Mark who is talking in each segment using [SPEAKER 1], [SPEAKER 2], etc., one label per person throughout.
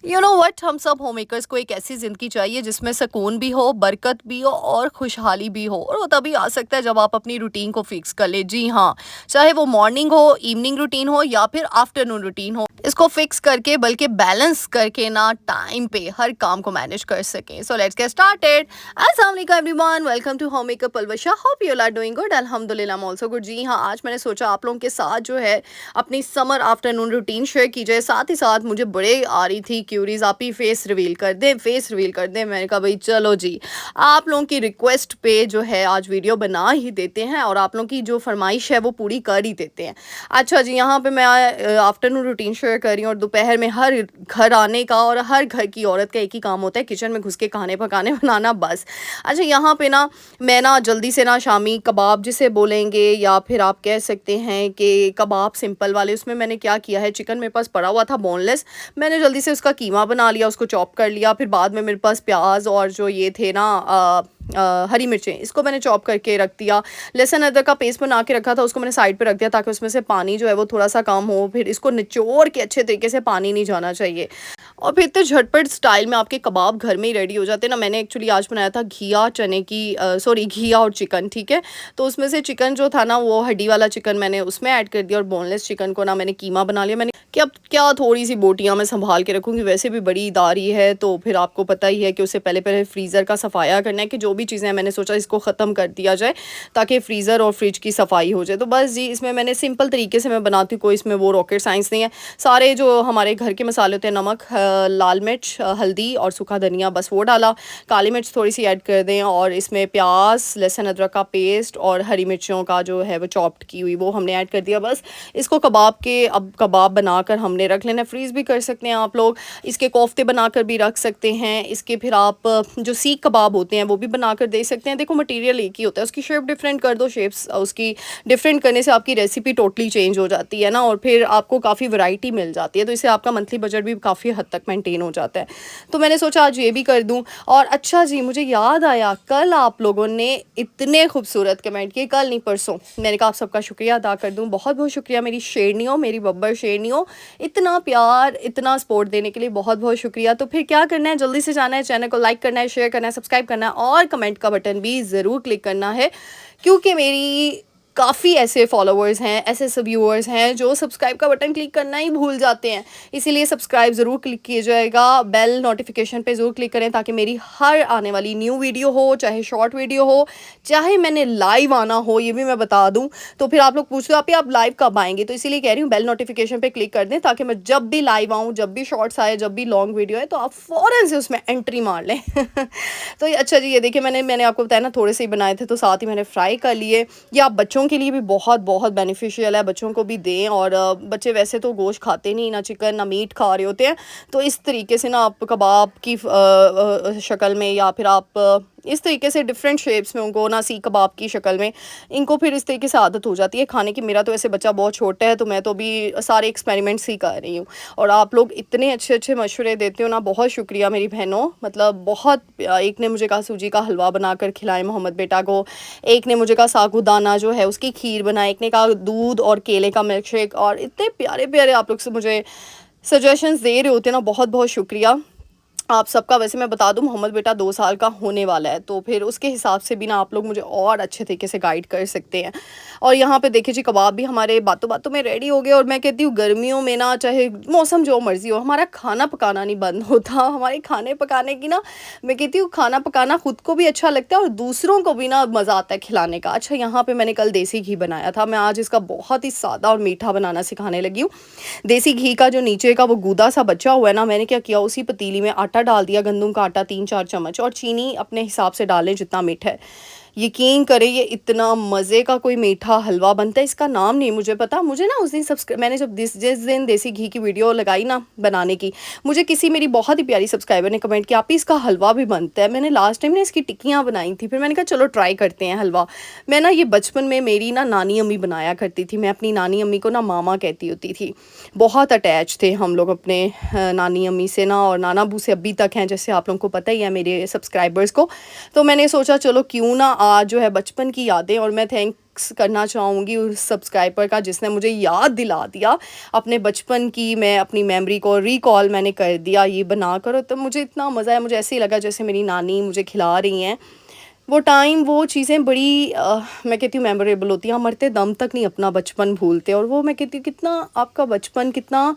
[SPEAKER 1] You know what, हम सब home makers को एक ऐसी ज़िंदगी चाहिए जिसमें सुकून भी हो, बरकत भी हो और खुशहाली भी हो। और वो तभी आ सकता है जब आप अपनी रूटीन को फिक्स कर ले। जी हाँ, चाहे वो मॉर्निंग हो, इवनिंग रूटीन हो या फिर आफ्टरनून रूटीन हो, इसको फिक्स करके बल्कि बैलेंस करके ना टाइम पे हर काम को मैनेज कर सकें। So let's get started. अस्सलाम वालेकुम everyone, welcome to home maker Palwasha. Hope you are doing good. अल्हम्दुलिल्लाह, आई एम आल्सो गुड। जी हाँ, आज मैंने सोचा आप लोगों के साथ जो है अपनी समर आफ्टरनून रूटीन शेयर की जाए। साथ ही साथ मुझे बड़े आ रही थी क्यूरीज, आप ही फेस रिवील कर दें, फेस रिवील कर दें। मैंने कहा भाई चलो जी, आप लोगों की रिक्वेस्ट पे जो है आज वीडियो बना ही देते हैं और आप लोगों की जो फरमाइश है वो पूरी कर ही देते हैं। अच्छा जी, यहाँ पे मैं आफ्टरनून रूटीन शेयर कर रही हूँ और दोपहर में हर घर आने का और हर घर की औरत का एक ही काम होता है, किचन में घुस के खाने पकाने बनाना, बस। अच्छा, यहाँ पे ना मैं ना जल्दी से ना शामी कबाब जिसे बोलेंगे या फिर आप कह सकते हैं कि कबाब सिंपल वाले, उसमें मैंने क्या किया है, चिकन मेरे पास पड़ा हुआ था बोनलेस, मैंने जल्दी से उसका कीमा बना लिया, उसको चॉप कर लिया। फिर बाद में मेरे पास प्याज और जो ये थे ना हरी मिर्चें, इसको मैंने चॉप करके रख दिया। लहसुन अदरक का पेस्ट बना के रखा था, उसको मैंने साइड पे रख दिया ताकि उसमें से पानी जो है वो थोड़ा सा कम हो। फिर इसको निचोड़ के अच्छे तरीके से, पानी नहीं जाना चाहिए, और फिर तो झटपट स्टाइल में आपके कबाब घर में ही रेडी हो जाते हैं ना। मैंने एक्चुअली आज बनाया था घिया चने की, सॉरी घिया और चिकन, ठीक है। तो उसमें से चिकन जो था ना, वो हड्डी वाला चिकन मैंने उसमें ऐड कर दिया और बोनलेस चिकन को ना मैंने कीमा बना लिया। मैंने कि अब क्या थोड़ी सी बोटियाँ मैं संभाल के रखूँगी, वैसे भी बड़ी दारी है, तो फिर आपको पता ही है कि उससे पहले पहले फ्रीज़र का सफाया करना है कि जो भी चीज़ें हैं, मैंने सोचा इसको ख़त्म कर दिया जाए ताकि फ्रीज़र और फ्रिज की सफाई हो जाए। तो बस जी, इसमें मैंने सिंपल तरीके से मैं बनाती हूँ, कोई इसमें वो रॉकेट साइंस नहीं है। सारे जो हमारे घर के मसाले होते हैं, नमक, लाल मिर्च, हल्दी और सूखा धनिया, बस वो डाला। काली मिर्च थोड़ी सी ऐड कर दें और इसमें प्याज, लहसुन अदरक का पेस्ट और हरी मिर्चों का जो है वो चॉप्ड की हुई, वो हमने ऐड कर दिया। बस इसको कबाब के, अब कबाब बनाकर हमने रख लेना। फ्रीज़ भी कर सकते हैं आप लोग, इसके कोफ्ते बनाकर भी रख सकते हैं। इसके फिर आप जो सीख कबाब होते हैं वो भी बनाकर दे सकते हैं। देखो मटेरियल एक ही होता है, उसकी शेप डिफरेंट कर दो, शेप्स उसकी डिफरेंट करने से आपकी रेसिपी टोटली चेंज हो जाती है ना, और फिर आपको काफ़ी वैरायटी मिल जाती है, तो इससे आपका मंथली बजट भी काफ़ी हद तक मेंटेन हो जाता है। तो मैंने सोचा आज ये भी कर दूं। और अच्छा जी, मुझे याद आया, कल आप लोगों ने इतने खूबसूरत कमेंट किए, कल नहीं परसों, मैंने कहा आप सबका शुक्रिया अदा कर दूं। बहुत बहुत शुक्रिया मेरी शेरनियों, मेरी बब्बर शेरनियों, इतना प्यार, इतना सपोर्ट देने के लिए बहुत बहुत शुक्रिया। तो फिर क्या करना है, जल्दी से जाना है, चैनल को लाइक करना है, शेयर करना है, सब्सक्राइब करना है और कमेंट का बटन भी ज़रूर क्लिक करना है, क्योंकि मेरी काफ़ी ऐसे फॉलोअर्स हैं, ऐसे सब व्यूअर्स हैं जो सब्सक्राइब का बटन क्लिक करना ही भूल जाते हैं। इसीलिए सब्सक्राइब ज़रूर क्लिक कीजिएगा, बेल नोटिफिकेशन पे ज़रूर क्लिक करें ताकि मेरी हर आने वाली न्यू वीडियो हो, चाहे शॉर्ट वीडियो हो, चाहे मैंने लाइव आना हो, ये भी मैं बता दूं। तो फिर आप लोग पूछते हो आप लाइव कब आएंगे, तो इसीलिए कह रही हूँ बेल नोटिफिकेशन पे क्लिक कर दें ताकि मैं जब भी लाइव आऊँ, जब भी शॉर्ट्स आए, जब भी लॉन्ग वीडियो है, तो आप फ़ौरन से उसमें एंट्री मार लें। तो अच्छा जी, ये देखिए मैंने आपको बताया ना, थोड़े से ही बनाए थे, तो साथ ही मैंने फ्राई कर लिए। ये आप बच्चों के लिए भी बहुत बहुत बेनिफिशियल है, बच्चों को भी दें। और बच्चे वैसे तो गोश्त खाते नहीं, ना चिकन ना मीट खा रहे होते हैं, तो इस तरीके से ना आप कबाब की शक्ल में या फिर आप इस तरीके से डिफरेंट शेप्स में उनको ना, सीख कबाब की शक्ल में, इनको फिर इस तरीके से आदत हो जाती है खाने की। मेरा तो ऐसे बच्चा बहुत छोटा है, तो मैं तो अभी सारे एक्सपेरिमेंट्स ही कर रही हूँ। और आप लोग इतने अच्छे अच्छे मशवरे देते हो ना, बहुत शुक्रिया मेरी बहनों, मतलब बहुत। एक ने मुझे कहा सूजी का हलवा बनाकर खिलाएं मोहम्मद बेटा को, एक ने मुझे कहा सागुदाना जो है उसकी खीर बनाए, एक ने कहा दूध और केले का मिल्क शेक, और इतने प्यारे प्यारे आप लोग से मुझे सजेशंस दे रहे होते हैं ना, बहुत बहुत शुक्रिया आप सबका। वैसे मैं बता दूं, मोहम्मद बेटा 2 साल का होने वाला है, तो फिर उसके हिसाब से भी ना आप लोग मुझे और अच्छे तरीके से गाइड कर सकते हैं। और यहाँ पे देखिए जी, कबाब भी हमारे बातों बातों में रेडी हो गए। और मैं कहती हूँ गर्मियों में ना, चाहे मौसम जो मर्जी हो, हमारा खाना पकाना नहीं बंद होता। हमारे खाने पकाने की ना, मैं कहती हूँ खाना पकाना खुद को भी अच्छा लगता है और दूसरों को भी ना मज़ा आता है खिलाने का। अच्छा, यहाँ पर मैंने कल देसी घी बनाया था, मैं आज इसका बहुत ही सादा और मीठा बनाना सिखाने लगी हूँ। देसी घी का जो नीचे का वो गूदा सा बचा हुआ है ना, मैंने क्या किया, उसी पतीली में आटा डाल दिया, गंदम का आटा 3-4 चम्मच, और चीनी अपने हिसाब से डालें जितना मीठा है। यकीन करें, ये इतना मज़े का कोई मीठा हलवा बनता है, इसका नाम नहीं मुझे पता। मुझे ना उस दिन मैंने जब जिस दिन देसी घी की वीडियो लगाई ना बनाने की, मुझे किसी मेरी बहुत ही प्यारी सब्सक्राइबर ने कमेंट किया, आप इसका हलवा भी बनता है। मैंने लास्ट टाइम ना इसकी टिक्कियाँ बनाई थी, फिर मैंने कहा चलो ट्राई करते हैं हलवा। मैं ना ये बचपन में मेरी ना नानी अम्मी बनाया करती थी, मैं अपनी नानी अम्मी को ना मामा कहती होती थी। बहुत अटैच थे हम लोग अपने नानी अम्मी से ना, और नाना बू से अभी तक हैं, जैसे आप लोगों को पता ही है मेरे सब्सक्राइबर्स को। तो मैंने सोचा चलो क्यों ना आज जो है बचपन की यादें, और मैं थैंक्स करना चाहूँगी उस सब्सक्राइबर का जिसने मुझे याद दिला दिया अपने बचपन की, मैं अपनी मेमोरी को रिकॉल मैंने कर दिया ये बना कर। तो मुझे इतना मज़ा आया, मुझे ऐसे ही लगा जैसे मेरी नानी मुझे खिला रही हैं। वो टाइम, वो चीज़ें बड़ी मैं कहती हूँ मेमोरेबल होती हैं। हम मरते दम तक नहीं अपना बचपन भूलते। और वो मैं कहती हूँ कितना आपका बचपन कितना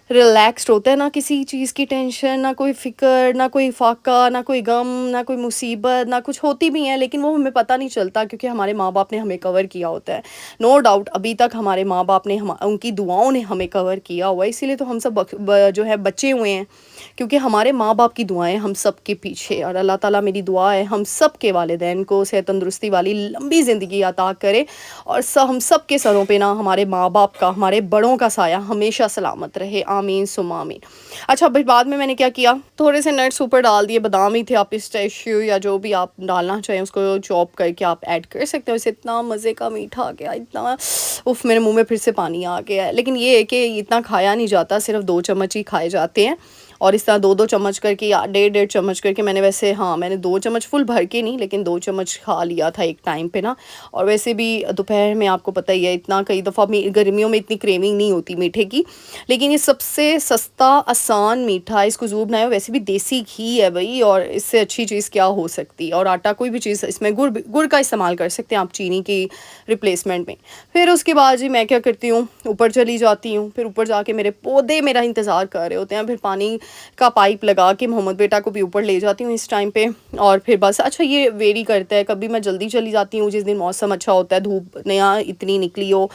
[SPEAKER 1] रिलैक्स्ड होता है, ना किसी चीज़ की टेंशन, ना कोई फ़िक्र, ना कोई फाका, ना कोई गम, ना कोई मुसीबत, ना कुछ होती भी हैं लेकिन वो हमें पता नहीं चलता क्योंकि हमारे माँ बाप ने हमें कवर किया होता है। नो डाउट अभी तक हमारे माँ बाप ने, हम उनकी दुआओं ने हमें कवर किया हुआ है, इसीलिए तो हम सब जो है बचे हुए हैं, क्योंकि हमारे माँ बाप की दुआएं हम सब के पीछे। और अल्लाह ताला मेरी दुआ है हम सब के वालिदैन को सेहत तंदुरुस्ती वाली लंबी ज़िंदगी अता करे और हम सब के सरों पे ना हमारे माँ बाप का, हमारे बड़ों का साया हमेशा सलामत रहे, आमीन सुम्मा आमीन। अच्छा, फिर बाद में मैंने क्या किया, थोड़े से नट्स ऊपर डाल दिए, बादाम ही थे, आप पिस्ताशियो या जो भी आप डालना चाहें उसको चॉप करके आप ऐड कर सकते हो। इसे इतना मज़े का मीठा आ गया, इतना उफ, मेरे मुंह में फिर से पानी आ गया है। लेकिन ये है कि इतना खाया नहीं जाता, सिर्फ 2 चम्मच ही खाए जाते हैं। और इस तरह 2-2 चम्मच करके या 1.5-1.5 चम्मच करके मैंने, वैसे हाँ मैंने 2 चम्मच फुल भर के नहीं लेकिन 2 चम्मच खा लिया था एक टाइम पे ना। और वैसे भी दोपहर में आपको पता ही है इतना, कई दफ़ा गर्मियों में इतनी क्रेविंग नहीं होती मीठे की, लेकिन ये सबसे सस्ता आसान मीठा है। इसको ज़रूर बनाए, वैसे भी देसी घी है भाई, और इससे अच्छी चीज़ क्या हो सकती है। और आटा, कोई भी चीज़, इसमें गुड़ का इस्तेमाल कर सकते हैं आप चीनी की रिप्लेसमेंट में। फिर उसके बाद जी मैं क्या करती हूँ, ऊपर चली जाती हूँ। फिर ऊपर जाके मेरे पौधे मेरा इंतज़ार कर रहे होते हैं। फिर पानी का पाइप लगा के मोहम्मद बेटा को भी ऊपर ले जाती हूँ इस टाइम पे। और फिर बस, अच्छा ये वेरी करता है, कभी मैं जल्दी चली जाती हूँ जिस दिन मौसम अच्छा होता है, धूप नया इतनी निकली हो।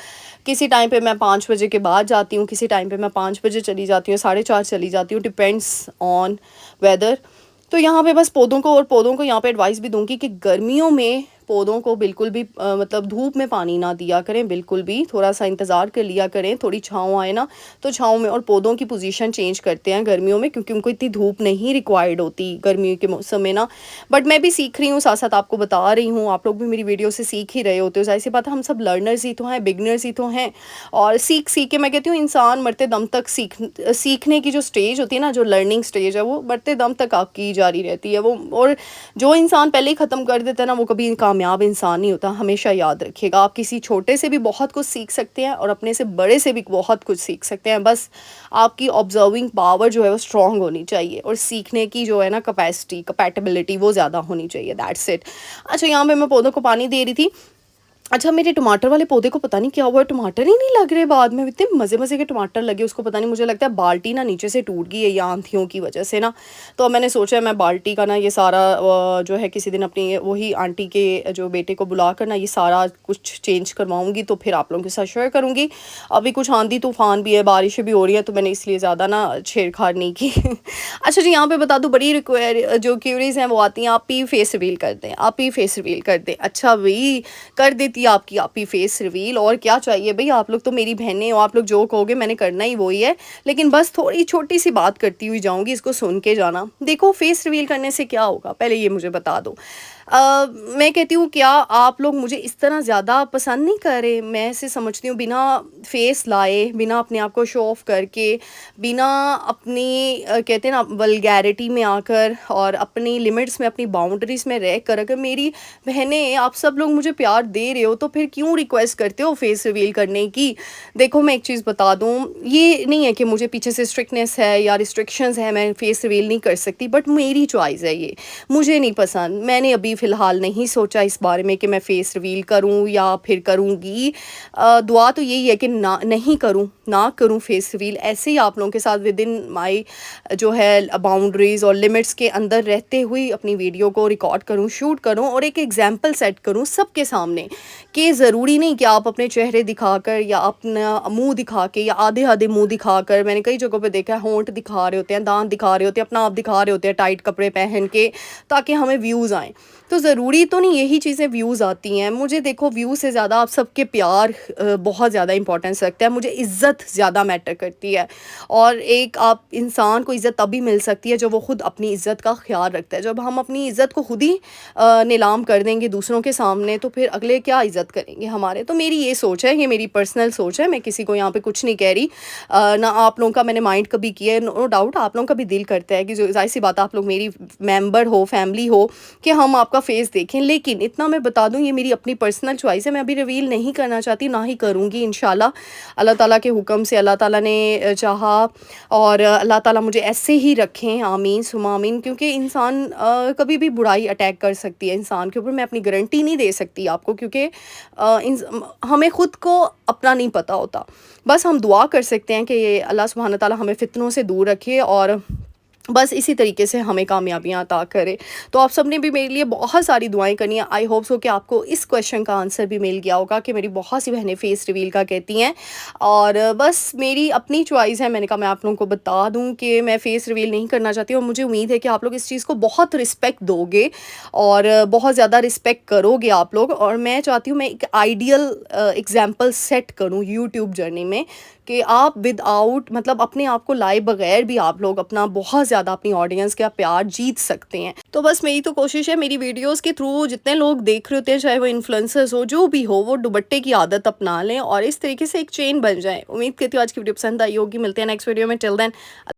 [SPEAKER 1] किसी टाइम पे मैं 5 बजे के बाद जाती हूँ, किसी टाइम पे मैं 5 बजे चली जाती हूँ, 4:30 चली जाती हूँ, डिपेंड्स ऑन वेदर। तो यहाँ पे बस पौधों को यहाँ पे एडवाइस भी दूंगी कि गर्मियों में पौधों को बिल्कुल भी मतलब धूप में पानी ना दिया करें, बिल्कुल भी। थोड़ा सा इंतज़ार कर लिया करें, थोड़ी छाँव आए ना तो छाँव में। और पौधों की पोजीशन चेंज करते हैं गर्मियों में क्योंकि उनको इतनी धूप नहीं रिक्वायर्ड होती गर्मियों के मौसम में ना। बट मैं भी सीख रही हूँ, साथ साथ आपको बता रही हूँ, आप लोग भी मेरी वीडियो से सीख ही रहे होते हो। जाहिर सी बात है, हम सब लर्नर्स ही तो हैं, बिगनर्स ही तो हैं। और सीख सीख के मैं कहती हूँ इंसान मरते दम तक सीखने की जो स्टेज होती है ना, जो लर्निंग स्टेज है, वो मरते दम तक आपकी जारी रहती है वो। और जो इंसान पहले ही ख़त्म कर देता है ना, वो कभी कामयाब इंसान नहीं होता। हमेशा याद रखिएगा, आप किसी छोटे से भी बहुत कुछ सीख सकते हैं और अपने से बड़े से भी बहुत कुछ सीख सकते हैं। बस आपकी ऑब्जर्विंग पावर जो है वो स्ट्रांग होनी चाहिए और सीखने की जो है ना कैपेबिलिटी वो ज़्यादा होनी चाहिए। That's it. अच्छा, यहाँ पे मैं पौधों को पानी दे रही थी। अच्छा, मेरे टमाटर वाले पौधे को पता नहीं क्या हुआ, टमाटर ही नहीं लग रहे बाद में। इतने मज़े मज़े के टमाटर लगे, उसको पता नहीं, मुझे लगता है बाल्टी ना नीचे से टूट गई है या आंधियों की वजह से ना। तो मैंने सोचा मैं बाल्टी का ना ये सारा जो है किसी दिन अपनी वही आंटी के जो बेटे को बुला कर ना ये सारा कुछ चेंज करवाऊँगी, तो फिर आप लोगों के साथ शेयर करूँगी। अभी कुछ आंधी तूफ़ान भी है, बारिशें भी हो रही हैं, तो मैंने इसलिए ज़्यादा ना छेड़छाड़ नहीं की। अच्छा जी, यहाँ पे बता दूँ, बड़ी जो क्यूरीज हैं वो आती हैं, आप ही फेस रिवील कर दें, आप ही फेस रिवील कर दें। अच्छा भाई, कर देती है आपकी आप ही फेस रिवील, और क्या चाहिए भाई। आप लोग तो मेरी बहनें हो, आप लोग जो कहोगे मैंने करना ही वही है। लेकिन बस थोड़ी छोटी सी बात करती हुई जाऊँगी, इसको सुन के जाना। देखो, फेस रिवील करने से क्या होगा, पहले ये मुझे बता दो। मैं कहती हूँ, क्या आप लोग मुझे इस तरह ज़्यादा पसंद नहीं कर रहे? मैं ऐसे समझती हूँ, बिना फेस लाए, बिना अपने आप को शो ऑफ करके, बिना अपनी कहते हैं ना वल्गैरिटी में आकर और अपनी लिमिट्स में, अपनी बाउंड्रीज में रह कर, अगर मेरी बहनें आप सब लोग मुझे प्यार दे रहे हो तो फिर क्यों रिक्वेस्ट करते हो फेस रिवील करने की। देखो, मैं एक चीज़ बता दूँ, ये नहीं है कि मुझे पीछे से स्ट्रिक्टनेस है या रिस्ट्रिक्शंस है, मैं फेस रिवील नहीं कर सकती, बट मेरी चॉइस है ये, मुझे नहीं पसंद। मैंने अभी फ़िलहाल नहीं सोचा इस बारे में कि मैं फ़ेस रिवील करूं या फिर करूंगी। दुआ तो यही है कि नहीं करूं फ़ेस रिवील। ऐसे ही आप लोगों के साथ विद इन माई जो है बाउंड्रीज़ और लिमिट्स के अंदर रहते हुए अपनी वीडियो को रिकॉर्ड करूं, शूट करूं और एक एग्जाम्पल सेट करूं सबके सामने, कि ज़रूरी नहीं कि आप अपने चेहरे दिखाकर या अपना मुँह दिखा के या आधे आधे मुँह दिखाकर, मैंने कई जगहों पर देखा है होंठ दिखा रहे होते हैं, दांत दिखा रहे होते हैं, अपना आप दिखा रहे होते हैं टाइट कपड़े पहन के, ताकि हमें व्यूज़ आएँ। तो ज़रूरी तो नहीं यही चीज़ें व्यूज़ आती हैं। मुझे देखो, व्यू से ज़्यादा आप सबके प्यार बहुत ज़्यादा इंपॉर्टेंस रखता है। मुझे इज़्ज़त इज़्ज़त ज़्यादा मैटर करती है। और एक आप इंसान को इज़्ज़त तभी मिल सकती है जब वो खुद अपनी इज़्ज़त का ख़्याल रखता है। जब हम अपनी इज़्ज़त को खुद ही नीलाम कर देंगे दूसरों के सामने, तो फिर अगले क्या इज़्ज़त करेंगे हमारे। तो मेरी ये सोच है, ये मेरी पर्सनल सोच है, मैं किसी को यहाँ पे कुछ नहीं कह रही। ना आप लोगों का मैंने माइंड कभी किया है, नो डाउट आप लोगों का भी दिल करता है कि जो ज़ाहिर-सी बात है आप लोग मेरी मेंबर हो, फैमिली हो, कि हम आपका फेस देखें। लेकिन इतना मैं बता दूँ, ये मेरी अपनी पर्सनल चॉइस है, मैं अभी रिवील नहीं करना चाहती, ना ही करूँगी इंशाल्लाह। अल्लाह ताला के हुक्म से, अल्लाह ताला ने चाहा और अल्लाह ताला मुझे ऐसे ही रखें, आमीन सुम्मा आमीन। क्योंकि इंसान कभी भी बुराई अटैक कर सकती है इंसान के ऊपर, मैं अपनी गारंटी नहीं दे सकती आपको, क्योंकि हमें खुद को अपना नहीं पता होता। बस हम दुआ कर सकते हैं कि अल्लाह सुब्हान ताला हमें फ़ितनों से दूर रखे और बस इसी तरीके से हमें कामयाबियाँ अता करे। तो आप सब ने भी मेरे लिए बहुत सारी दुआएँ करनी है। आई होप सो कि आपको इस क्वेश्चन का आंसर भी मिल गया होगा कि मेरी बहुत सी बहनें फेस रिवील का कहती हैं, और बस मेरी अपनी चॉइस है। मैंने कहा मैं आप लोगों को बता दूँ कि मैं फेस रिवील नहीं करना चाहती, और मुझे उम्मीद है कि आप लोग इस चीज़ को बहुत रिस्पेक्ट दोगे और बहुत ज़्यादा रिस्पेक्ट करोगे आप लोग। और मैं चाहती हूँ मैं एक आइडियल एग्ज़ाम्पल सेट करूँ यूट्यूब जर्नी में, कि आप विदाउट मतलब अपने आप को लाए बगैर भी आप लोग अपना बहुत ज़्यादा अपनी ऑडियंस का प्यार जीत सकते हैं। तो बस मेरी तो कोशिश है, मेरी वीडियोस के थ्रू जितने लोग देख रहे होते हैं, चाहे वो इन्फ्लुएंसर्स हो, जो भी हो, वो दुपट्टे की आदत अपना लें और इस तरीके से एक चेन बन जाए। उम्मीद करती हूँ आज की वीडियो पसंद आई होगी। मिलते हैं नेक्स्ट वीडियो में। Till then